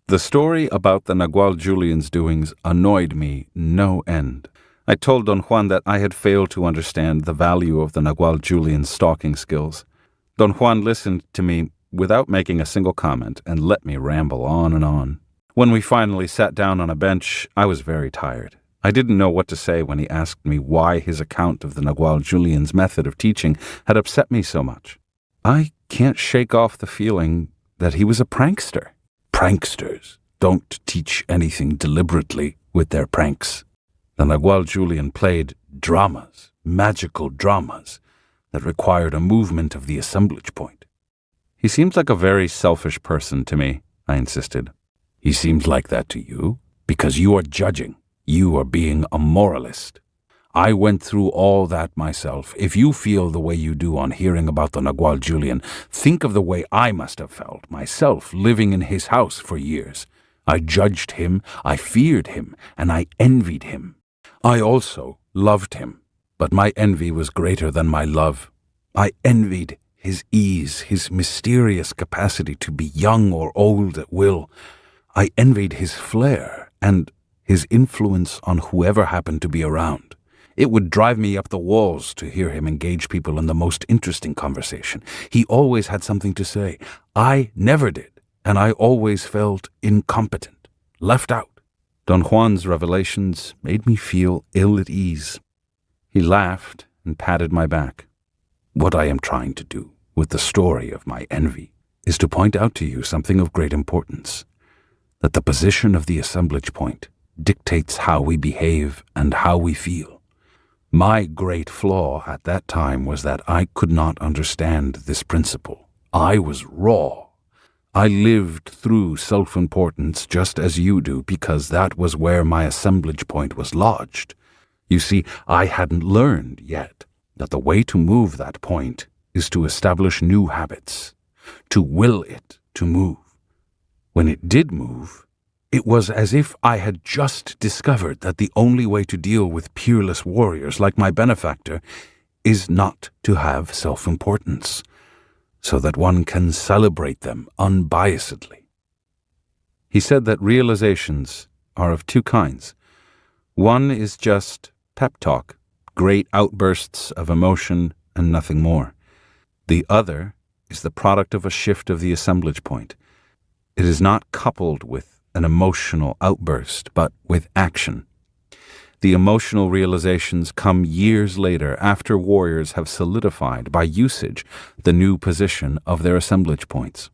The story about the Nagual Julian's doings annoyed me no end. I told Don Juan that I had failed to understand the value of the Nagual Julian's stalking skills. Don Juan listened to me without making a single comment and let me ramble on and on. When we finally sat down on a bench, I was very tired. I didn't know what to say when he asked me why his account of the Nagual Julian's method of teaching had upset me so much. I can't shake off the feeling that he was a prankster. Pranksters don't teach anything deliberately with their pranks. The Nagual Julian played dramas, magical dramas, that required a movement of the assemblage point. He seems like a very selfish person to me, I insisted. He seems like that to you because you are judging. You are being a moralist. I went through all that myself. If you feel the way you do on hearing about the Nagual Julian, think of the way I must have felt, myself, living in his house for years. I judged him, I feared him, and I envied him. I also loved him, but my envy was greater than my love. I envied his ease, his mysterious capacity to be young or old at will. I envied his flair and his influence on whoever happened to be around. It would drive me up the walls to hear him engage people in the most interesting conversation. He always had something to say. I never did, and I always felt incompetent, left out. Don Juan's revelations made me feel ill at ease. He laughed and patted my back. What I am trying to do with the story of my envy is to point out to you something of great importance, that the position of the assemblage point dictates how we behave and how we feel. My great flaw at that time was that I could not understand this principle. I was raw. I lived through self-importance just as you do because that was where my assemblage point was lodged. You see, I hadn't learned yet that the way to move that point is to establish new habits, to will it to move. When it did move, it was as if I had just discovered that the only way to deal with peerless warriors like my benefactor is not to have self-importance, so that one can celebrate them unbiasedly. He said that realizations are of two kinds. One is just pep talk, great outbursts of emotion and nothing more. The other is the product of a shift of the assemblage point. It is not coupled with an emotional outburst, but with action. The emotional realizations come years later after warriors have solidified by usage the new position of their assemblage points.